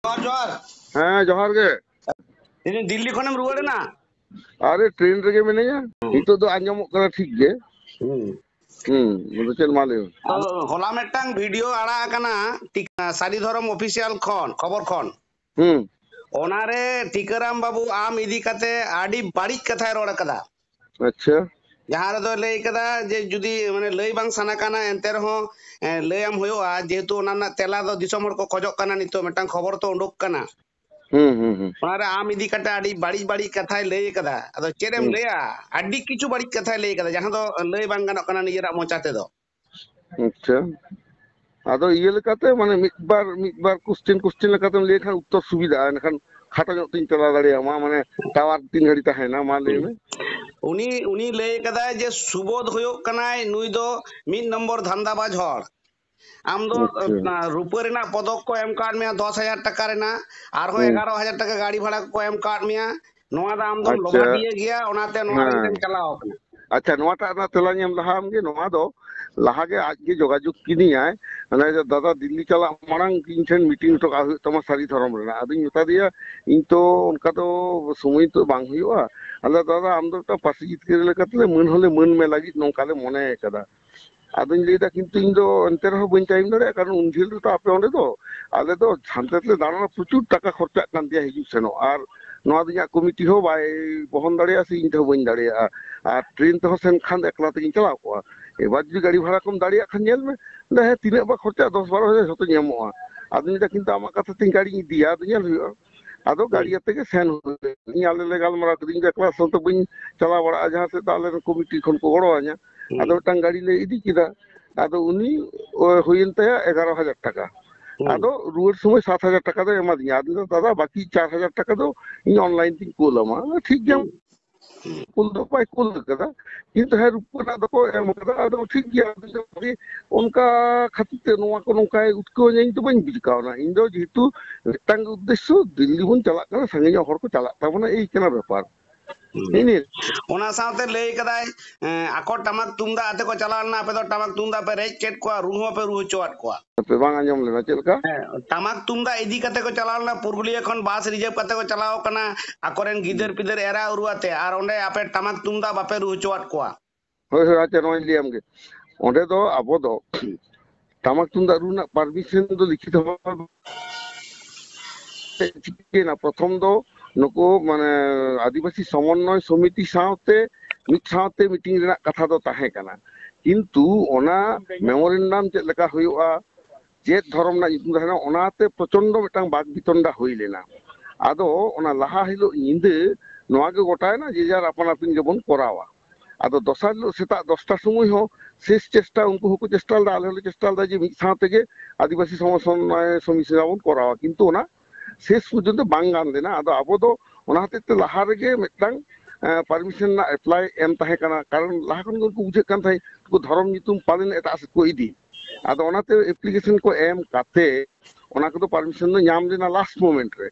जोहार जोहार हाँ जोहार गे दिल्ली खनम रुवाड़े ना अरे ट्रेन रे मिनाया नितो दो आंजमोग कना ठीक गे चल माले तो होला मेटांग वीडियो आड़ा कना सारी धरम ऑफिशियल खन खबर खन ओनारे टीकाराम बाबू आम इदी कते आडी बाड़ी कथा रोड कदा अच्छा जहां रे दो लई कदा जे जुदी माने लई बांग साना काना एंते रहो लई आम होयोआ जेहेतु ओना ना तेला दो दिसम हर को खजक काना नितो मेटांग खबर तो उडुक काना ओनारे आम इदी कते आडी बाड़ी बाड़ी कथा लई कदा अदो चेरेम लईया आडी किछु बाड़ी कथा लई कदा जहां दो लई बांग गानो काना निजेरा मोचा ते दो अच्छा आदो ये लेकाते माने मिदबार क्वेश्चन लेकाते ले खान उत्तर सुविधा एनखान खाता जो तीन चला दाड़िया मा माने टावर 3 घड़ी ताहेना मा ले में उनी उनी लई कदा जे सुबोध होयो कनाय नुई दो मिड नंबर धंदाबाज हर आम दो रुपा रेना पदक को एम कार्ड में 10,000 टका रेना आरो 11,000 टका गाड़ी भाड़ा को एम कार्ड में नोआ दा आम दो लोभाटिया गया ओनाते नोआ रेन चलाओ कना अच्छा नोआटा ना तेला नेम लहा आमगे नोआ दो लाहागे आज के जोगाजोग किनियाय अने दादा दिल्ली चला मांग इन ठेन मीटिंग तो का तमा सारी धरम रेना आदिन मेता दिया इन तो उनका तो समय तो बांग हुआ अले दादा आम दो ता पासी जितके लेकाते मन होले मन में लागित नोकाले मने कदा आदिन लेदा किंतु इन दो अंतर हो बन टाइम दरे कारण उनझिल तो आपे ओंडे दो आले दो झांतेतले दाना प्रचुर टाका खर्चा कान दिया हिजु सेनो आर नोआ दिया कमिटी हो बाय बहन दाड़िया से इन तो बन दाड़िया आ ट्रेन तो सेन खान एकला ते चलाव को एबार जुदी गाड़ी भाड़ा कम दाड़िया खान नेल में ले तीना बा खर्चा 10-12 जतो नेमोआ आदिन दा किंतु आमा कथा तीन गाड़ी दिया तो नेल हुआ आदो गाड़ी आते के सेन इन आले ले गालमारा कदिन एकला सो तो बन चला बड़ा जहां से ताले कमिटी खन को गड़ो आ냐 आदो टांग गाड़ी ले इदी किदा आदो उनी होइन ते 11,000 टाका आदो रुवर समय 7,000 टाका दो एमा दिया आदो दादा बाकी 4,000 टाका दो इन ऑनलाइन थिंग कोलमा ठीक गया कुल दो पाई कुल कदा किंतु है रुपना दो को एम कदा आदो ठीक गया उनका खातिर ते नोआ को नोकाय उतको नहीं तो बन बिजकावना इन दो जेतु टांग उद्देश्य दिल्ली बन चला कना संगे हर को चला ताबना एई केना व्यापार ओना साथे लई कदाय आको टमक तुंदा आते को चलाना पे तो टमक तुंदा पे रेज केट को रूह पे रूह चोट को पे बांग आंजम लेना चलका टमक तुंदा इदी कते को चलाना पुरगुलिया खन बास रिजर्व कते को चलाओ कना आकोरेन गिदर पिदर एरा उरुआते आर ओंडे आपे टमक तुंदा बापे रूह चोट को होय होय आचे नोय लियाम गे ओंडे दो आबो दो टमक तुंदा रुना परमिशन दो लिखित हो ना प्रथम दो नुको माने आदिवासी समन्वय समिति साथे मीटिंग रेना कथा दो ताहे कना किंतु ओना मेमोरेंडम चेक लेका हुआ चेत धर्म ना इतु रहना ओनाते प्रचंड मिटांग बाग बितंडा हुई लेना आदो ओना लहा हिलो निंदे नोआ के गोटाय ना जे जार अपन अपन जेबन करावा आदो दोसार लो सेता 10टा समय हो शेष चेष्टा उनको हुको चेष्टा दा आले चेष्टा दा जे मिद साथे के आदिवासी समन्वय समिति बन करावा किंतु ओना शेष पर्यंत बांग गान लेना आदो आबो दो ओना हते लहा रेगे मिटांग परमिशन ना अप्लाई एम ताहे कना कारण लहा खन को बुझे कान थाई को धर्म नितुम पालन एटा से को इदी आदो ओनाते एप्लीकेशन को एम काते ओना को परमिशन दो नाम लेना लास्ट मोमेंट रे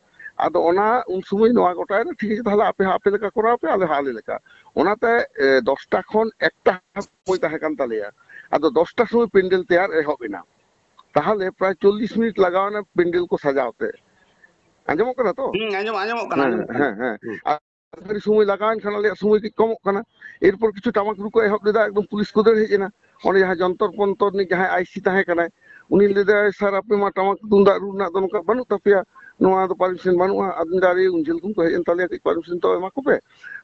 आदो ओना उन समय नोआ गोटाय ना ठीक है ताहले आपे आपे लेका करा पे आले हाले लेका ओनाते 10टा खन एकटा समय ताहे कान तालेया आदो 10टा समय पेंडल तैयार एहबेना ताहले प्राय 40 मिनट लगावना पेंडल को सजावते आंजमो कना तो आंजमो कना आदि समय लगान खाना ले समय की कम कना एरपर किछु टामक रुको एहब लेदा एकदम पुलिस को दर हेजना ओने जहां जंतर पंतर नि जहां आईसी ताहे कना उनी लेदा सर आपे मा टामक तुंदा रुना दो नका बनु तपिया नोआ दो परमिशन बनुआ आदिनदारी उनजल कुम को हेजन ताले की परमिशन तो एमा कोपे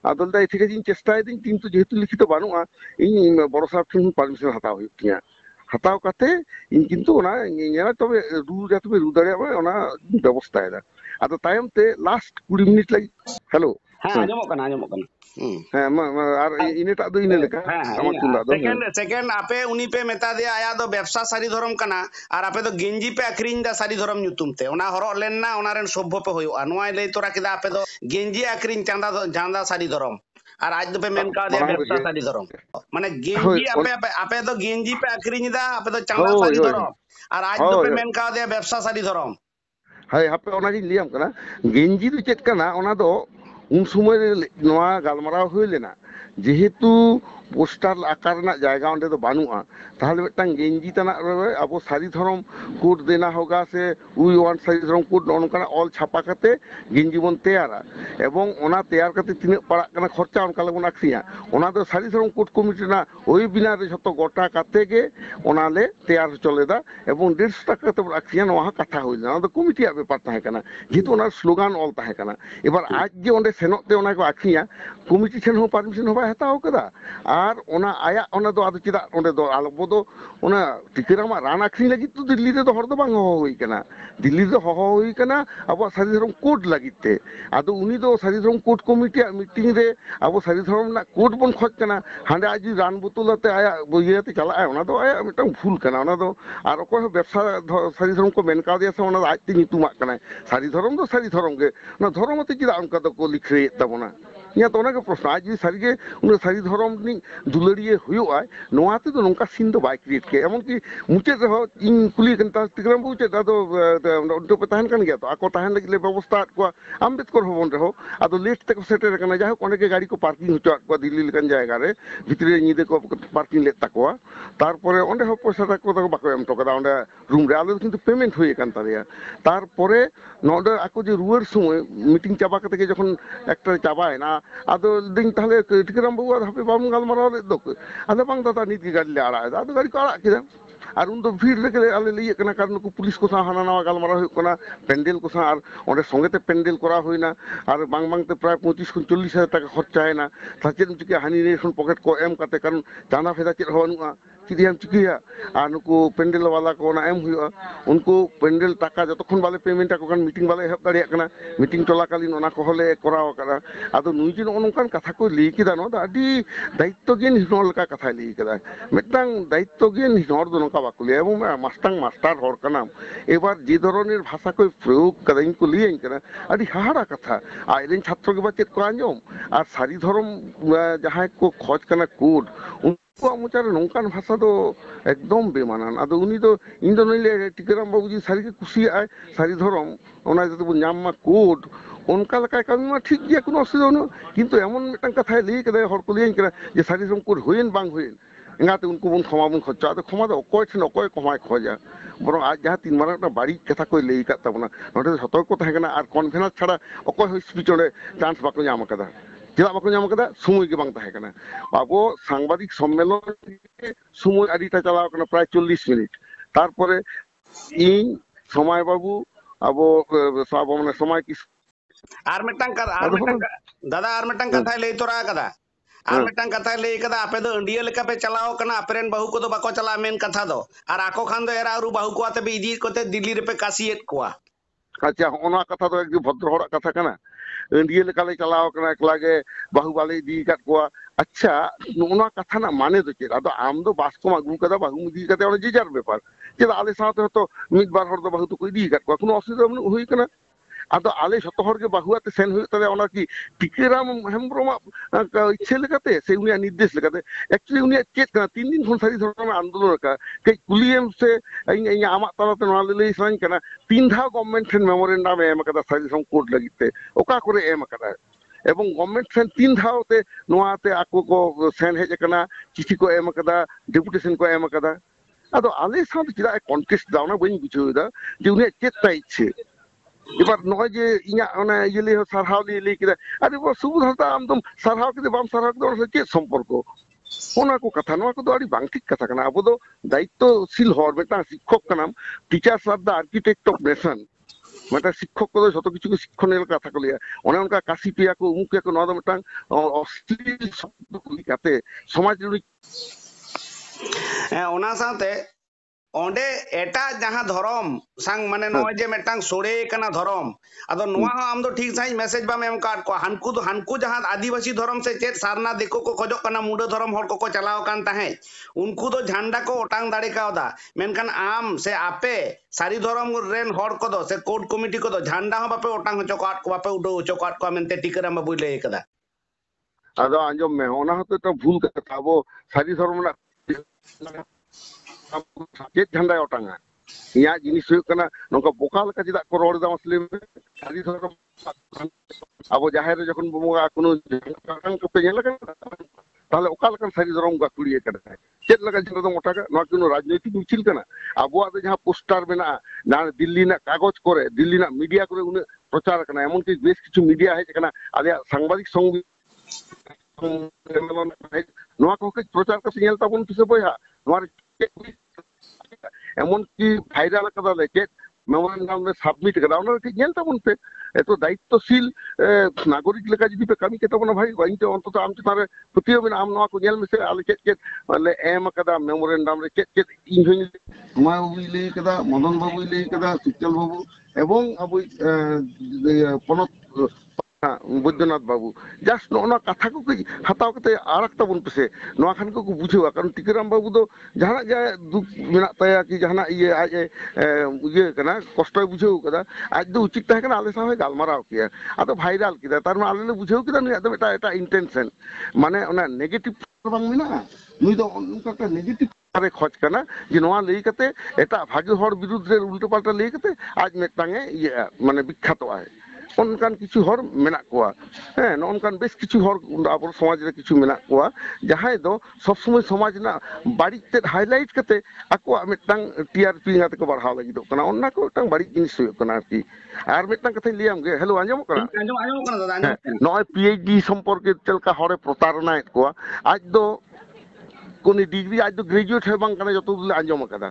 आदल दा इथिके जिन चेष्टा दिन किंतु जेहेतु लिखित बनुआ इन बड़ साहब ठन परमिशन हताव हुतिया हताव काते इन किंतु ओना नेना तबे रू जा तबे रू दाड़िया ओना व्यवस्था एदा आदो तायम ते लास्ट 20 मिनट लगी हेलो हां आजमो कना आर इनेटा दो इने लेका टामक तुंदा दो सेकंड आपे उनी पे मेता दे आया दो व्यवसा सारी धरम कना आर आपे दो गेंजी पे अखरिन दा सारी धरम न्युतुम ते ओना हरो लेनना ओना रेन सभ्य पे होयो नोय लई तोरा किदा आपे दो गेंजी अखरिन चांदा सारी धरम और आज दो पे मेन का दे व्यवसा सारी धरम माने गेंजी आपे दो गेंजी पे अखरिन दा आपे दो चांदा सारी धरम और आज दो पे मेन का दे व्यवसा सारी धरम हाय आपे ओना जी लियाम कना गेंजी दो चेक कना ओना दो उन समय नोआ गालमाराव हुई लेना যেহেতু পোস্টার আকার রᱮᱱᱟᱜ জায়গা অঁᱰᱮ ᱫᱚ ᱵᱟᱹᱱᱩᱜᱼᱟ তাহলে মিᱫᱴᱟᱝ গেঞ্জি ᱛᱟᱱᱟᱜ ᱨᱮ ᱟᱵᱚ ᱥᱟᱹᱨᱤ ᱫᱷᱚᱨᱚᱢ কোড দেনা হোগা সে উই ওয়ান সারি ধরম কোড ননকানা অল ছাপা কাতে গেঞ্জি বন তেয়ারা এবং ওনা তেয়ার কাতে তিনাᱹᱜ পাড়াᱜ ᱠᱟᱱᱟ খরচা অনকা ᱞᱮ ᱵᱚᱱ ᱟᱠᱷᱨᱤᱧᱟ ᱚᱱᱟ ᱫᱚ ᱥᱟᱹᱨᱤ ᱫᱷᱚᱨᱚᱢ কোড কমিটি ᱨᱮᱱᱟᱜ ওই বিনা রে ᱡᱷᱚᱛᱚ ᱜᱚᱴᱟ ᱠᱟᱛᱮ ᱜᱮ ᱚᱱᱟ ᱞᱮ তেয়ার ᱦᱚᱪᱚ ᱞᱮᱫᱟ এবং 150 টাকা ᱠᱟᱛᱮ ᱵᱚᱱ ᱟᱠᱷᱨᱤᱧᱟ ᱱᱚᱣᱟ ᱦᱚᱸ ᱠᱟᱛᱷᱟ ᱦᱩᱭ ᱞᱮᱱᱟ ᱚᱱᱟ ᱫᱚ ᱠᱚᱢᱤᱴᱤᱭᱟᱜ ᱵᱮᱯᱟᱨ ᱛᱟᱦᱮᱸ ᱠᱟᱱᱟ ᱡᱮᱦᱮᱛᱩ ᱚᱱᱟ ᱥᱞᱳᱜᱟᱱ ᱚᱞ ᱛᱟᱦᱮᱸ ᱠᱟᱱᱟ এবার আজ যে ᱚᱸᱰᱮ ᱥᱮᱱᱚᱜ ᱛᱮ ᱚᱱᱟ ᱠᱚ ᱟᱠᱷᱨᱤᱧᱟ কমিটি ᱴᱷᱮᱱ ᱦᱚᱸ ᱯᱟᱨমিশন ᱦᱚᱸ ᱵᱟᱭ ᱦᱟᱛᱟᱣ ᱠᱟᱫᱟ ᱟᱨ ᱚᱱᱟ ᱟᱭᱟᱜ ᱚᱱᱟ ᱫᱚ ᱟᱫᱚ ᱪᱮᱫᱟᱜ ᱚᱸᱰᱮ ᱫᱚ ᱟᱵᱚ ᱫᱚ ᱚᱱᱟ ᱴᱤᱠᱟᱹᱨᱟᱢᱟᱜ ᱨᱟᱱ ᱟᱠᱷᱨᱤᱧ ᱞᱟᱹᱜᱤᱫ ᱫᱚ ᱫᱤল্ᱞᱤ ᱨᱮᱫᱚ ᱦᱚᱲ ᱫᱚ ᱵᱟᱝ ᱦᱚᱦᱚ ᱦᱩᱭ ᱠᱟᱱᱟ ᱫᱤল্ᱞᱤ ᱨᱮ ᱦᱚᱦᱚ ᱦᱩᱭ ᱠᱟᱱᱟ ᱟᱵᱚᱣᱟᱜ ᱥᱟᱹᱨᱤ ᱫᱷᱚᱨᱚᱢ ᱠᱳᱰ ᱞᱟᱹᱜᱤᱫ ᱛᱮ ᱟᱫᱚ ᱩᱱᱤ ᱫᱚ ᱥᱟᱹᱨᱤ ᱫᱷᱚᱨᱚᱢ ᱠᱳᱰ ᱠᱚᱢᱤᱴᱤᱭᱟᱜ ᱢᱤᱴᱤᱝ ᱨᱮ ᱟᱵᱚ ᱥᱟᱹᱨᱤ ᱫᱷᱚᱨᱚᱢ ᱨᱮᱱᱟᱜ ᱠᱳᱰ ᱵᱚᱱ ᱠᱷᱚᱡ ᱠᱟᱱᱟ ᱦᱟᱸᱰᱮ ᱟᱡ ᱡᱩᱫᱤ ᱨᱟᱱ ᱵᱳᱛᱚᱞ ᱟᱛᱮ ᱟᱭᱟᱜ ᱤᱭᱟᱹᱛᱮ ᱪᱟᱞᱟᱜᱼᱟᱭ ᱚᱱᱟ ᱫᱚ ᱟᱭᱟᱜ ᱢᱤᱫᱴᱟᱝ ᱵᱷᱩᱞ ᱠᱟᱱᱟ ᱚᱱᱟ ᱫᱚ ᱟᱨ ᱚᱠᱚᱭ ᱦᱚᱸ ᱵᱮᱵᱥᱟ ᱥᱟᱹᱨᱤ ᱫᱷᱚᱨᱚᱢ ᱠᱚ ᱢᱮᱱ ᱠᱟᱣᱫᱮᱭᱟ ᱥᱮ ᱚᱱᱟ ᱫᱚ ᱟᱡᱛᱮ ᱧᱩᱛᱩᱢᱟᱜ ᱠᱟᱱᱟᱭ ᱥᱟᱹᱨᱤ ᱫᱷᱚᱨᱚᱢ ᱫᱚ ᱥᱟᱹᱨᱤ ᱫᱷᱚᱨᱚᱢ ᱜᱮ ᱚᱱᱟ ᱫᱷᱚᱨᱚᱢ ᱟᱛᱮ ᱪᱮᱫᱟᱜ ᱚᱱᱠᱟ ᱫᱚᱠᱚ ᱞᱤᱠᱷᱟᱹᱭᱮᱫ ᱛᱟᱵᱚᱱᱟ ᱤᱧᱟᱹᱜ ᱛᱚ ᱚᱱᱟᱜᱮ ᱯᱨᱚᱥᱱᱚ ᱟᱡ ᱡᱩᱫᱤ ᱥᱟᱹᱨᱤᱜᱮ ᱩᱱᱤ ᱥᱟᱹᱨᱤ ᱫᱷᱚᱨᱚᱢ ᱨᱤᱱᱤᱡ ᱫᱩᱞᱟᱹᱲᱤᱭᱟᱹ ᱦᱩᱭᱩᱜᱼᱟᱭ ᱱᱚᱣᱟ ᱛᱮᱫᱚ ᱱᱚᱝᱠᱟ ᱥᱤᱱ ᱫᱚ ᱵᱟᱭ ᱠᱨᱤᱭᱮᱴ ᱠᱮᱭᱟ ᱮᱢᱚᱱᱠᱤ ᱢᱩᱪᱟᱹᱫ ᱨᱮᱦᱚᱸ ᱤᱧ ᱠᱩᱞᱤ ᱠᱟᱱ ᱛᱤᱠᱨᱟᱢ ᱵᱟᱵᱩ ᱪᱮᱫ ᱟᱫᱚ ᱚᱸᱰᱮ ᱯᱮ ᱛᱟᱦᱮᱱ ᱠᱟᱱ ᱜᱮᱭᱟ ᱛᱚ ᱟᱠᱚ ᱛᱟᱦᱮᱱ ᱞᱟᱹᱜᱤᱫ ᱞᱮ ᱵᱮᱵᱚᱥᱛᱷᱟ ᱟᱫ ᱠᱚᱣᱟ ᱟᱢᱵᱮᱫᱠᱚᱨ ᱵᱷᱚᱵᱚᱱ ᱨᱮᱦᱚᱸ ᱟᱫᱚ ᱞᱮᱴ ᱛᱮᱠᱚ ᱥᱮᱴᱮᱨ ᱟᱠᱟᱱᱟ ᱡᱟᱭᱦᱳᱠ ᱚᱸᱰᱮ ᱜᱮ ᱜᱟᱹᱰᱤ ᱠᱚ ᱯᱟᱨᱠᱤᱝ ᱦᱚᱪᱚᱣᱟᱫ ᱠᱚᱣᱟ ᱫᱤল্ᱞᱤ ᱞᱮᱠᱟᱱ ᱡᱟᱭᱜᱟ ᱨᱮ ᱵᱷᱤᱛᱨᱤ ᱨᱮ ᱧᱤᱫᱟᱹ ᱠᱚ ᱯᱟᱨᱠᱤᱝ ᱞᱮᱫ ᱛᱟᱠᱚᱣᱟ ᱛᱟᱨᱯᱚᱨᱮ ᱚᱸᱰᱮ ᱦᱚᱸ ᱯᱚᱭᱥᱟ ᱛᱟᱠᱚ ᱫᱚ ᱵᱟᱠᱚ ᱮᱢ ᱦᱚᱴᱚ ᱠᱟᱫᱟ ᱚᱸᱰᱮ ᱨᱩᱢ ᱨᱮ ᱟᱞᱮ ᱫᱚ ᱠᱤᱱᱛᱩ ᱯᱮᱢᱮᱱᱴ ᱦᱩᱭ ᱟᱠᱟᱱ ᱛᱟᱞᱮᱭᱟ ᱛᱟᱨᱯᱚᱨᱮ ᱱᱚᱰᱮ ᱟᱠᱚ ᱡᱮ ᱨᱩᱣᱟᱹᱲ ᱥᱚᱢᱚᱭ ᱢᱤᱴᱤᱝ ᱪᱟᱵᱟ ᱠᱟᱛᱮ ᱜᱮ ᱡᱚᱠᱷᱚᱱ একটা চাবায়না আদো দিন তাহলে টিকারাম বাবু আর হাপি বাবু গালমারাও লেদ দো আদো বাং দাদা নিত গাড়ি লে আড়া আদো গাড়ি কো আড়া কিদা আর উন তো ভিড় রেখে আলে লইয়ে কানা কারণ কো পুলিশ কো সা হানা নাওয়া গালমারাও হুᱭᱩᱜ ᱠᱟᱱᱟ প্যান্ডেল কো সা আর ওঁᱰᱮ সঙ্গেতে প্যান্ডেল করা হইনা আর বাং বাংতে প্রায় 25-40 হাজার টাকা খরচা হয়না তাচেন চিকে হানি রেশন পকেট কো এম কাতে কারণ চাঁদা ফেদা চেদ হওয়া চিদিয়াম চিকিয়া আর নুকু প্যান্ডেল वाला को ना एम हुआ उनको पैंडल टाका যতক্ষণ বালে পেমেন্ট আকো কারণ মিটিং বালে হেব দাঁড়িয়ে কানা মিটিং চলাকালীন ওনা কো হলে করাও কানা আদো নুই যে ননকান কথা কো ᱞᱟᱹᱭ ᱠᱮᱫᱟ ᱱᱚᱣᱟ ᱫᱚ ᱟᱹᱰᱤ ᱫᱟᱭᱤᱛᱛᱚᱜᱮᱱ ᱦᱚᱲ ᱞᱮᱠᱟ ᱠᱟᱛᱷᱟᱭ ᱞᱟᱹᱭ ᱠᱮᱫᱟ ᱢᱤᱫᱴᱟᱝ ᱫᱟᱭᱤᱛᱛᱚᱜᱮᱱ ᱦᱚᱲ ᱫᱚ ᱱᱚᱝᱠᱟ ᱵᱟᱠᱚ ᱞᱟᱹᱭᱟ এবং মাস্টার হড় কানাম এবার যে ধরনের ভাষা কই প্রয়োগ কাদা ইনকো লিয়েন কানা আᱹᱰᱤ হাহাড়া কথা আইরেন ছাত্র কে বা চেদ কো আঞ্জম আর সারি ধরম যাহাই কো খোঁজ কানা কোড उनको मोचारे नौकान भाषा तो एकदम बेमानान आदो उनी तो इन दो नइले टिकाराम बाबू जी सारी के खुशी आए सारी धरम ओना जते बो नाम मा कोड उनका लका कामी मा ठीक गया कोनो असुविधा न किंतु एमन मिटन कथा लई केदा हर को लेन केदा जे सारी धरम कोड होयेन बांग होयेन एंगाते उनको बन क्षमा बन खर्चा तो क्षमा दो अकय ठन अकय क्षमा खोजा बरं आज जहाँ तीन मारा बाड़ी कथा को लई का तबना नोटे सतर्क को थाहे और कन्फिडेंस छाड़ा अकय हो स्पीच ओडे चांस बाको नाम कदा चेदा बाको नाम कदा समय के बांग थाहे कना आबो सांबादिक सम्मेलन समय आदिटा चलाव कना प्राय 40 मिनिट तारपरे इन समय बाबू आबो साब माने समय की আর মিটাং দাদা আর মিটাং কথা লই তোরা কাদা আর মিটাং কথা লই কাদা আপে দো ইন্ডিয়া লেকা পে চালাও কনা আপরেন বাহু को दो बाको चला मेन कथा दो আর आको खान दो एरा रु बाहु को आते बे इदी कोते दिल्ली रे पे कासियत कोआ अच्छा ओना कथा तो एक भद्र हड़ा कथा कना इंडिया लेकाले चलाव कना एकलागे बाहु बाले दी काट कोआ अच्छा ओना कथा ना माने तो चेद आदो आम दो बास्को आगू कदा बाहु दी कते ओना जिजार बेपार चेद आले साथे तो मिद बार हर दो बाहु तो कोई दी काट कोआ कोनो असुविधा हुई कना आदो आले जतो हर के बाहुआते सेन हुई तले ओना की टिकेराम हेमब्रम इच्छे लेकाते से उनिया निर्देश लेकाते एक्चुअली उनिया चेत कना 3 दिन खन सारी धरम आंदोलन का के कुलियम से इन आमा तालाते नोना लई सराइन कना 3 धा गवर्नमेंट ठेन मेमोरेंडम एम कदा सारी धरम कोड लगिते ओका करे एम कदा এবং গভর্নমেন্ট সেন 3 ধাওতে নোয়াতে আকো কো সেন হেজ কনা চিঠি কো এম কদা ডেপুটেশন কো এম কদা আদো আলে সাথে চিরা কন্টেস্ট দাওনা বই বুঝুদা যে উনি চেতা ইচ্ছে এবার নয় যে ইয়া মানে ইলি সারহাও লিলি কিরা আরে বো সুবুধ হতা আমদম সারহাও কিদে বাম সারহাও কিদে ওর সাথে সম্পর্ক ওনা কো কথা নোয়া কো তো আড়ি বাং ঠিক কথা কানা আবো তো দায়িত্বশীল হওয়ার বেটা শিক্ষক কানাম teachers are the architect of nation মানে শিক্ষক কো যত কিছু শিক্ষণের কথা কলিয়া অনে অনকা কাশি পিয়া কো উমুকিয়া কো নদম টাং অশ্লীল শব্দ কলি কাতে সমাজ ওনা সাথে ओंडे एटा जहां धरम सांग माने नय जे मेटांग सोड़े कना धरम आदो नोआ हो आम दो ठीक साइ मैसेज बाम एम कार्ड को हानकू जहां आदिवासी धरम से चेत सारना देखो को खोजो कना मुंडो धरम हर को चलाव कान ताहे उनको दो झंडा को ओटांग दाड़े कावदा मेनकान आम से आपे सारी धरम रेन हर को दो से कोड कमिटी को दो झंडा हो बापे ओटांग चो काट को बापे उडो चो काट को मेनते टिकराम बाबू ले कदा आदो आंजो में ओना हते तो भूल कथा वो सारी धरम ना चेत झंडा ओटांगा ᱤᱧᱟᱹᱜ ᱡᱤᱱᱤᱥ ᱦᱩᱭᱩᱜ ᱠᱟᱱᱟ ᱱᱚᱝᱠᱟ ᱵᱚᱠᱟ ᱞᱮᱠᱟ ᱪᱮᱫᱟᱜ ᱠᱚ ᱨᱚᱲ ᱮᱫᱟ ᱢᱟᱥᱮ ᱞᱟᱹᱭ ᱢᱮ ᱥᱟᱹᱨᱤ ᱫᱷᱚᱨᱚᱢ ᱟᱵᱚ ᱡᱟᱦᱮᱨ ᱨᱮ ᱡᱚᱠᱷᱚᱱ ᱵᱚᱱ ᱵᱚᱸᱜᱟᱜᱼᱟ ᱠᱳᱱᱳ ᱡᱟᱦᱟᱸ ᱠᱚᱯᱮ ᱧᱮᱞ ᱟᱠᱟᱫᱟ ᱛᱟᱦᱞᱮ ᱚᱠᱟ ᱞᱮᱠᱟᱱ ᱥᱟᱹᱨᱤ ᱫᱷᱚᱨᱚᱢ ᱜᱟᱹᱠᱷᱩᱲᱤᱭᱟᱹ ᱠᱟᱱᱟ ᱪᱮᱫ ᱞᱮᱠᱟ ᱡᱤᱱᱤᱥ ᱫᱚ ᱢᱚᱴᱟ ᱱᱚᱣᱟ ᱠᱳᱱᱳ ᱨᱟᱡᱽᱱᱳᱭᱛᱤᱠ ᱢᱤছিল ᱠᱟᱱᱟ ᱟᱵᱚᱣᱟᱜ ᱫᱚ ᱡᱟᱦᱟᱸ ᱯᱳᱥᱴᱟᱨ ᱢᱮᱱᱟᱜᱼᱟ ᱡᱟᱦᱟᱸ ᱫᱤল্ᱞᱤ ᱨᱮᱱᱟᱜ ᱠᱟᱜᱚᱡᱽ ᱠᱚᱨᱮ ᱫᱤल्ली ᱨᱮᱱᱟᱜ मीडिया ᱠᱚᱨᱮ ᱩᱱᱟᱹᱜ ᱯᱨᱚᱪᱟᱨ ᱟᱠᱟᱱᱟ ᱮᱢᱚᱱᱠᱤ ᱵᱮᱥ ᱠᱤᱪᱷᱩ मीडिया ᱦᱮᱡ ᱟᱠᱟᱱᱟ ᱟᱞᱮᱭᱟᱜ ᱥᱟংᱵᱟদিक ᱱᱚᱣᱟ ᱠᱚ ᱠᱟᱹᱡ ᱯᱨᱚᱪᱟর ᱠᱟᱛᱮ ᱧᱮᱞ ᱛᱟᱵᱚᱱ ᱯᱮᱥᱮ ᱵᱚᱭᱦᱟ ᱱᱚᱣᱟ এমনকি ভাইরাল আকাদালে চেত মেমোরেন্ডাম রে সাবমিট করা ওনারা কি ᱧᱮᱞ তাবন পে এত দায়িত্বশীল নাগরিক লেখা যদি পে কামি কেতা বনা ভাই ইনতে অন্তত আম চিতারে প্রতিও বিনা আম নওয়া কো ᱧᱮল মেসে আলে চেত চেত মানে এম আকাদা মেমোরেন্ডাম রে চেত চেত ইন হই নুমা বাবুই লই কাদা মদন বাবুই লই কাদা সুচল বাবু এবং আবুই পনত বৈদ্যনাথ বাবু জাস্ট ᱱᱚᱜᱼᱚ ᱠᱟᱛᱷᱟ ᱠᱚ ᱠᱟᱹᱡ ᱦᱟᱛᱟᱣ ᱠᱟᱛᱮ ᱟᱲᱟᱜ ᱛᱟᱵᱚᱱ ᱯᱮᱥᱮ ᱱᱚᱣᱟ ᱠᱷᱟᱱ ᱠᱚ ᱵᱩᱡᱷᱟᱹᱣᱟ ᱠᱟᱨᱚᱱ ᱴᱤᱠᱟᱹᱨᱟᱢ ᱵᱟᱵᱩ ᱫᱚ ᱡᱟᱦᱟᱱᱟᱜ ᱜᱮ ᱫᱩᱠ ᱢᱮᱱᱟᱜ ᱛᱟᱭᱟ ᱠᱤ ᱡᱟᱦᱟᱱᱟᱜ ᱤᱭᱟᱹ ᱟᱡ ᱤᱭᱟᱹ ᱠᱟᱱᱟ ᱠᱚᱥᱴᱚᱭ ᱵᱩᱡᱷᱟᱹᱣ ᱠᱟᱫᱟ ᱟᱡ ᱫᱚ ᱩᱪᱤᱛ ᱛᱟᱦᱮᱸ ᱠᱟᱱᱟ ᱟᱞᱮ ᱥᱟᱶ ᱜᱟᱞᱢᱟᱨᱟᱣ ᱠᱮᱭᱟ ᱟᱫᱚ ᱵᱷᱟᱭᱨᱟᱞ ᱠᱮᱫᱟ ᱛᱟᱨ ᱢᱟᱱᱮ ᱟᱞᱮ ᱞᱮ ᱵᱩᱡᱷᱟᱹᱣ ᱠᱮᱫᱟ ᱱᱩᱭᱟᱜ ᱫᱚ ᱮᱴᱟᱜ ᱤᱱᱴᱮᱱᱥᱮᱱ ᱢᱟᱱᱮ ᱚᱱᱟ ᱱᱮᱜᱮᱴᱤᱵᱷ ᱵᱟᱝ ᱢᱮᱱᱟᱜᱼᱟ ᱱᱩᱭ ᱫᱚ ᱚᱱᱠᱟ একটা নেগেটিভ রে খোঁজ কানা যে নোয়া লই কাতে এটা ভাগি হড় বিরুদ্ধে উল্টো পাল্টা লই কাতে আজ মেটাঙে ইয়ে মানে বিখ্যাত আয় অনকান কিছু হড় মেনা কোয়া হ্যাঁ ননকান বেশ কিছু হড় আবো সমাজ রে কিছু মেনা কোয়া যাহাই দো সব সময় সমাজ না বাড়ি তে হাইলাইট কাতে আকো মেটাং টিআরপি গাতে কো বাড়াও লাগি দো কানা অন্না কো টাং বাড়ি জিনিস হই কানা আর কি আর মেটাং কথা লিয়াম গে হ্যালো আঞ্জম কানা আঞ্জম কানা দাদা আঞ্জম নয় পিএইচডি সম্পর্কে তেলকা হড়ে প্রতারণা কোয়া আজ দো কোন ডিগ্রি আজ তো গ্রাজুয়েট হয়ে বাং কানা যতগুলো আঞ্জম কাদা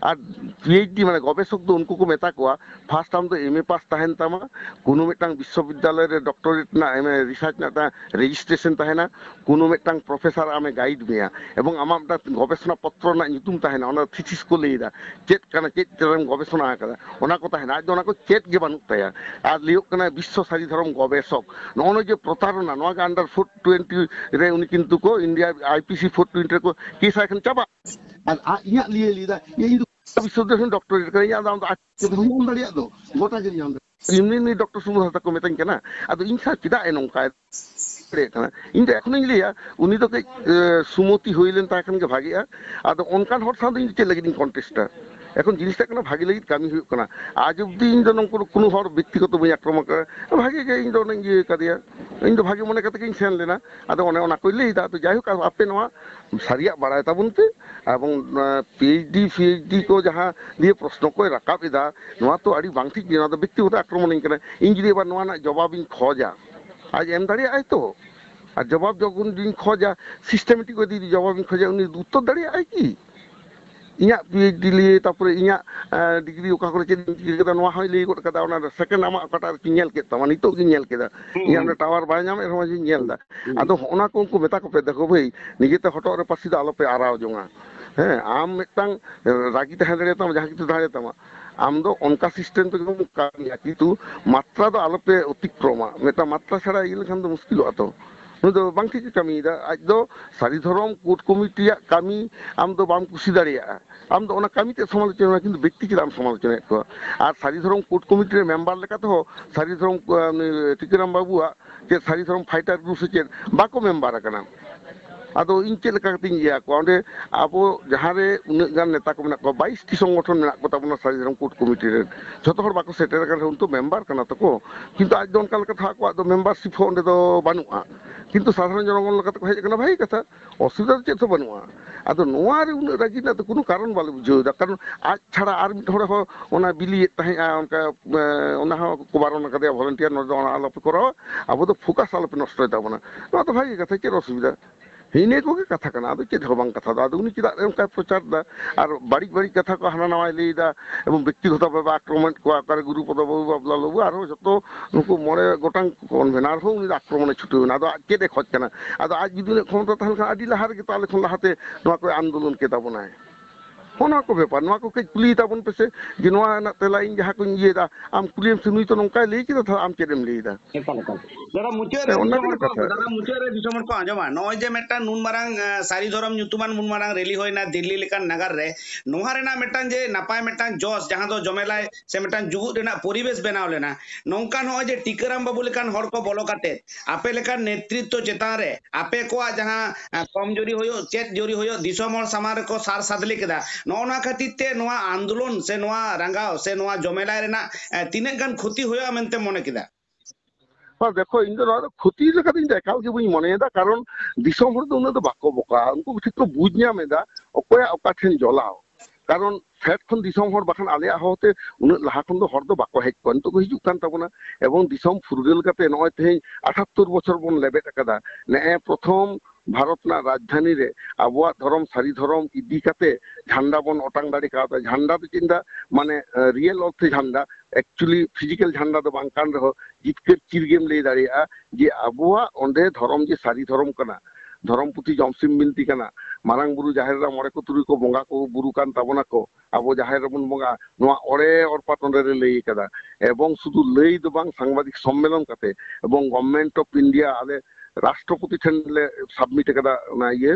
আর পিএইচডি মানে গবেষক তো উনকু কো মেতা কোয়া ফার্স্ট আম তো এমএ পাস তাহেন তামা কোনো মেটাং বিশ্ববিদ্যালয় রে ডক্টরেট না এমএ রিসার্চ না তা রেজিস্ট্রেশন তাহেনা কোনো মেটাং প্রফেসর আমে গাইড মিয়া এবং আমার গবেষণা পত্র না নিতুম তাহেনা ওনা থিসিস কো লইদা চেত কানা চেত তেরম গবেষণা কাদা ওনা কো তাহেনা আজ ওনা কো চেত গে বানু তায়া আর লিও কানা বিশ্ব সারি ধরম গবেষক নন যে প্রতারণা নোয়া আন্ডার 420 রে উনি কিন্তু কো ইন্ডিয়া আইপিসি 420 রে কো কেসা এখন চাবা আর ইয়া লিয়ে লিদা এই বিশ্ববিদ্যালয় ডক্টরেট করে ইয়া দাম আজকে হুম দাঁড়িয়ে দো গোটা গিয়ে যাম এমনি ডক্টর সুমন হাসদা কো মেতাñ কেনা আদো ইনসা কিদা এ নংকা কানা ইন তো এখন লিয়া উনি তো সুমতি হইলেন তা এখন গে ভাগিয়া আদো অনকান হট সাউন্ড ইন চে লাগি কন্টেস্টটা এখন জিনিসটা কেন ভাগি লাগি কামি হই কানা আজ অবধি ইন জন কোনো হর ব্যক্তিগত বই আক্রমণ করে ভাগি গে ইন জন ইয়ে কাদিয়া ইন তো ভাগি মনে কাতে কিন সেন লেনা আদো অনে ওনা কইলেই দা তো যাই হোক আপে নোয়া সারিয়া বাড়ায় তাবুনতে এবং পিএইচডি কো যাহা দিয়ে প্রশ্ন কই রাকাব ইদা নোয়া তো আড়ি বাং ঠিক না তো ব্যক্তিগত আক্রমণ ইন কানা ইন যদি এবার নোয়া না জবাব ইন খোঁজা আজ এম দাঁড়িয়ে আয় তো আর জবাব যখন দিন খোঁজা সিস্টেমেটিক যদি জবাব ইন খোঁজা উনি উত্তর দাঁড়িয়ে আয় কি ইয়া পিএইচডি লিয়ে তারপরে ইয়া ডিগ্রি ওকা করে চেদ কেদা নোয়া হয় লই গড কাদা ওনা সেকেন্ড আমা কাটা কি ñel কেতা মানে নিতো কি ñel কেদা ইয়া আমরা টাওয়ার বাই নাম এরকম যে ñel দা আদো ওনা কো উনকু মেতা কো পে দেখো ভাই নিজেতে হটো রে পাসি দা আলোপে আরাও জঙ্গা হ্যাঁ আম মিটাং রাগি তাহে দাঁড়িয়ে তাম যাহা কিছু দাঁড়িয়ে তামা আম দো অনকা সিস্টেম তো কামিয়া কিন্তু মাত্রা তো আলোপে অতিক্রমা মেটা মাত্রা ছাড়া ইলে খান তো মুশকিল আতো নুই তো বাং ঠিক কামি দা আজ দো সারি ধরম কোর্ট কমিটিয়া কামি আম দো বাম কুসি দাঁড়িয়ে আম দো ওনা কামিতে সমালোচনা কিন্তু ব্যক্তি কি আম সমালোচনা কো আর সারি ধরম কোর্ট কমিটির মেম্বার লেখা তো সারি ধরম টিকারাম বাবুয়া যে সারি ধরম ফাইটার গ্রুপ সে বাকো মেম্বার কানা আদো ইন চে লেখা তিন ইয়া কো অঁডে আবো যাহারে উনাগ গান নেতা কো মেনা কো 22 টি সংগঠন মেনা কো তাবনা সারি ধরম কোর্ট কমিটির যত হর বাকো সেটের কারণে উন তো মেম্বার কানা তো কো কিন্তু আজ দন কাল কথা কো আদো মেম্বারশিপ অঁডে তো বানুয়া কিন্তু সাধারণ জনগণ লেখা তো হেজ কানা ভাই কথা অসুবিধা চে তো বানুয়া আদো নোয়া রে উন রাজি না তো কোনো কারণ বালে বুঝিও দা কারণ আজ ছাড়া আর মিট হড় ওনা বিলি তাহে অনকা ওনা কো বারণ কাদে ভলান্টিয়ার নজ ওনা আলোপ করো আবো তো ফোকাস আলোপ নষ্ট হই তাবনা নোয়া তো ভাই কথা চে অসুবিধা হিনে কোকে কথা কানা আদো চে ধবাং কথা দা উনি চিদা এমকা প্রচার দা আর বাড়ি কথা কো হানা নামাই লই দা এবং ব্যক্তিগত ভাবে আক্রমণ কো আকারে গুরুপদ বাবু বাবলা লবু আর যত নুকু মরে গোটাং কনভেনার হো উনি আক্রমণে ছুটে না আদো কে দেখত কেনা আদো আজ যদি ক্ষমতা তাহলে আদি লাহার কে তাহলে কোন লাহাতে নোয়া কো আন্দোলন কে তাবনায় होना को बेपार नोआ को कई कुली ताबन पेसे जे नोआ ना तेला इन जहा को ये दा आम कुलीम सुनुई तो नोंका लेई कि था आम चेदेम लेई दा दादा मुचे रे दिसमर को आजमा नय जे मेटा नुन मारांग सारी धरम nyutuman मुन मारांग रेली होइना दिल्ली लेकान नगर रे नोहा रेना मेटान जे नापाय मेटान जॉस जहां दो जमेलाय से मेटान जुगु रेना परिवेश बनाव लेना नोंकान हो जे टिकराम बाबू लेकान हर को बोलो काटे आपे लेकान नेतृत्व चेतान रे आपे को जहां कमजोरी होयो चेत जोरी होयो दिसमर समार को सार सादली केदा ᱱᱚᱜᱼᱚ ᱱᱚᱣᱟ ᱠᱷᱟᱹᱛᱤᱨ ᱛᱮ ᱱᱚᱣᱟ ᱟᱱᱫᱳᱞᱚᱱ ᱥᱮ ᱱᱚᱣᱟ ᱨᱟᱸᱜᱟᱣ ᱥᱮ ᱱᱚᱣᱟ ᱡᱚᱢᱮᱞᱟᱭ ᱨᱮᱱᱟᱜ ᱛᱤᱱᱟᱹᱜ ᱜᱟᱱ ᱠᱷᱚᱛᱤ ᱦᱩᱭᱩᱜᱼᱟ ᱢᱮᱱᱛᱮ ᱢᱚᱱᱮ ᱠᱮᱫᱟ? देखो इन क्षति एकाल के बी मनेदा कारण दिसम हर उन्हें तो बाको बोका उनको ठीक को बुझ नामेदा अकोया अका ठेन जलाओ कारण फेट खन दिसम हर बाखान आले होते उन्हें लहा खन दो हर दो बाको हेज कोन तो हिजुक कान ताबोना एवं दिसम फुरगेल काते नय तेहें 78 बछर बन लेबेट अकादा ने प्रथम भारत ना राजधानी रे आबुआ धर्म सारी धर्म इदी काते झंडा बन अटांग दाड़ी का झंडा तो चिंता माने रियल अर्थे झंडा एक्चुअली फिजिकल झंडा तो बांकान रहो जितके चिरगेम ले दाड़िया जे आबुआ ओंडे धर्म जे सारी धर्म कना धर्म पुथी जमसिम बिनती कना मारांग बुरु जाहेर रा मोरे को तुरी को बोंगा को बुरु कान ताबोना को आबो जाहेर बन बोंगा नोआ ओरे और पाटन रे लई कदा एवं शुधु लई दो बांग सांबादिक सम्मेलन काते एवं गवर्नमेंट ऑफ इंडिया आले राष्ट्रपति ठेन ले सबमिट कदा ना ये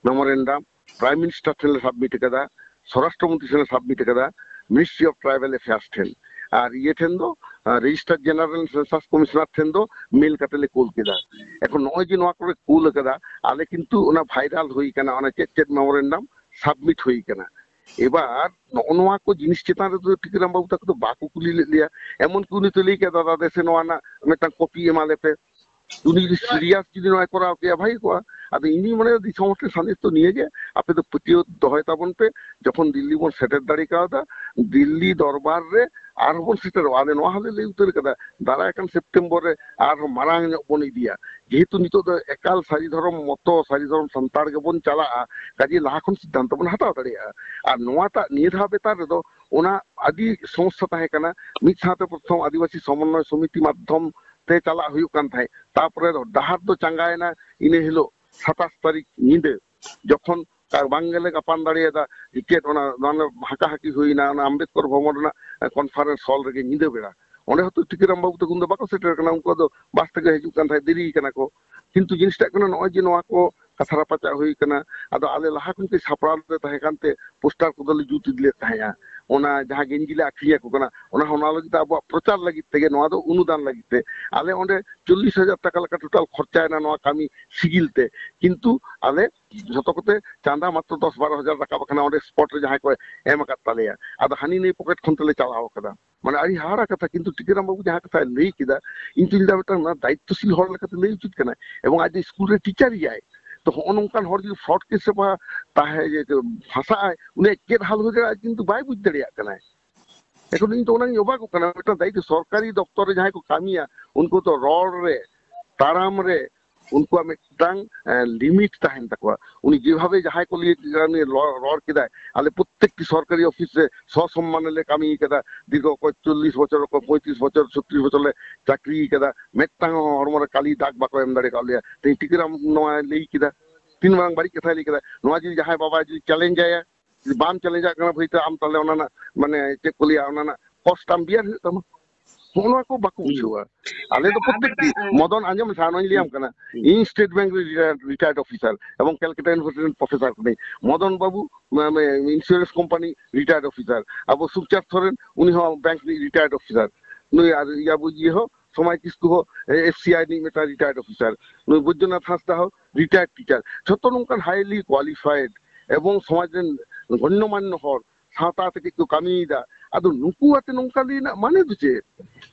मेमोरेंडम प्राइम मिनिस्टर ठेन ले सबमिट कदा स्वराष्ट्र मंत्री ठेन सबमिट कदा मिनिस्ट्री ऑफ ट्राइबल अफेयर्स ठेन और ये ठेन दो रजिस्टर जनरल सेंसस कमिश्नर ठेन दो मेल काते ले कूल केदा এখন নয় যে নোয়া করে কুল কেদা আলে কিন্তু ওনা ভাইরাল হই কেনা ওনা চেক মেমোরেন্ডাম সাবমিট হই কেনা এবার নোয়া কো জিনিস চেতান তো টিকরাম বাবু তাকে তো বাকু কুলি লিয়া এমন কুনি তো লিকে দাদা দেশে নোয়া না মেটা কপি এমালেপে তুমি যদি সিরিয়াস যদি নয় করা কে ভাই কোয়া আদে ইনি মানে দি সমস্ত সান্দেশ তো নিয়ে যে আপনি তো প্রতিও দহয় তাবন পে যখন দিল্লি বন সেটের দাড়ি কাওদা দিল্লি দরবার রে আর বন সেটের আদে নোয়া হলে লে উত্তর কাদা দাঁড়া এখন সেপ্টেম্বর রে আর মারাং বন ইদিয়া যেহেতু নিতো তো একাল সারি ধরম মতো সারি ধরম সন্তার কে বন চালা কাজে লাখন সিদ্ধান্ত বন হাতাও দাঁড়িয়া আর নোয়াটা নিয়ে ধাবে তার রেদো ওনা আদি সমস্যা তাহে কানা মিত সাথে প্রথম আদিবাসী সমন্বয় সমিতি মাধ্যম ते चला हुई कान थाई तापरे डाहार दो चंगायना इने हिलो 27 तारीख नींदे जखन बांगले गापान दाड़ियादा टिकेट ओना हाका हाकी हुईना आम्बेडकर भवन ना कॉन्फ्रेंस हॉल रे नींदे बेड़ा ओंडे हतो टिकिराम बाबू तकुन दो बाको सेटर कना उनको दो बास तक हिजु कान थाई देरी कना को किंतु जिनिसटा कना नय जे नोआ को कथारा पाचा हुई कना आदो आले लाहा कुन के सापड़ाल रे ताहे कानते पोस्टर को दली जुत दिले ताया ओना जहां गेंजिले आखिया को कना ओना होना लगी आबो प्रचार लगी तेगे नोआ दो अनुदान लगी ते आले ओंडे 40,000 टाका लका टोटल खर्चा ना नोआ कामी सिगिलते किंतु आले जतो कोते चांदा मात्र 10-12,000 टाका बखना ओंडे स्पॉट रे जहां को एम का तालेया आदो हानी ने पॉकेट खंतले चलाओ कदा माने आरी हारा कथा किंतु टिकिराम बाबू जहां कथा लई किदा इंतु जिदा बेटा ना दायित्वशील हर लका लई उचित कना एवं आज स्कूल रे टीचर ही आए तो नौकान हर जो फ्रॉड केस से ताहे जे भाषा उन्हें चेत हाल हो गया किंतु बाय बुझ दड़िया कना এখন इन तो ओना योबा को कना बेटा दायित्व सरकारी दफ्तर रे जहां को कामिया उनको तो रोड रे ताराम रे उनको मिटांग लिमिट ताहेन तकवा उनी जेभावे जहां को लिए रोड केदा आले प्रत्येकटी सरकारी ऑफिस रे ससम्मान ले कामी केदा दीर्घ 40 বছর को 35 বছর 36 বছর ले चाकरी केदा मिटांग हरमर काली दाग बाको एम दाड़े कालिया ते टिकिराम नोआ लेई केदा तीन मांग बाड़ी कथा लेई केदा नोआ जी जहां बाबा जी चैलेंज आया बाम चैलेंज कना भइते आम ताले ओना माने चेक कोलिया ओना कष्ट आम बियार तम होना को बाको बुझुआ आले तो प्रत्येक मदन आंजम सानोई लियाम कना इन स्टेट बैंक रिटायर्ड ऑफिसर एवं कलकत्ता यूनिवर्सिटी प्रोफेसर कने मदन बाबू इंश्योरेंस कंपनी रिटायर्ड ऑफिसर अब सुखचार थरेन उनी हो bank retired officer Nooyi are या बुझी हो समय किसको हो एफसीआई नि मेटा रिटायर्ड ऑफिसर नुई बुद्धनाथ हांसदा हो रिटायर्ड टीचर जतो नोंकान हाईली क्वालिफाइड एवं समाज ren गण्यमान्य हर साता থেকে কেউ কামিদা আদো নুকু আতে নংকালি না মানে দুচে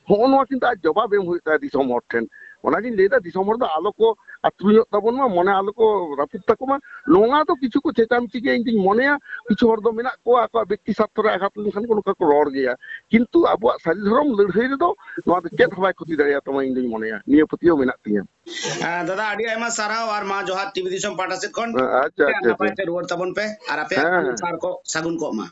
হনওয়া কিন্তু আজ জবাব এম হইতা দিসম হরটেন ওনাগিন লেদা দিসম হরদা আলোকো আত্মীয় তাবন মা মনে আলোকো রাপুত তাকমা নোংা তো কিছু কো চেতাম চিকে ইনতিন মনেয়া কিছু হরদো মেনা কো আকা ব্যক্তি ছাত্ররা আঘাত লিখান কোন কাকো রড় গিয়া কিন্তু আবু সারি ধরম লড়াই রেদো নোয়া তো চেত হবাই ক্ষতি দাঁড়িয়া তোমা ইনদিন মনেয়া নিয়ে প্রতিও মেনা তিয়া দাদা আডি আইমা সারাও আর মা জোহার টিভি দিসম পাটা সে কোন আচ্ছা আচ্ছা নাপাইতে রুয়ার তাবন পে আর আপে সার কো সাগুন কো মা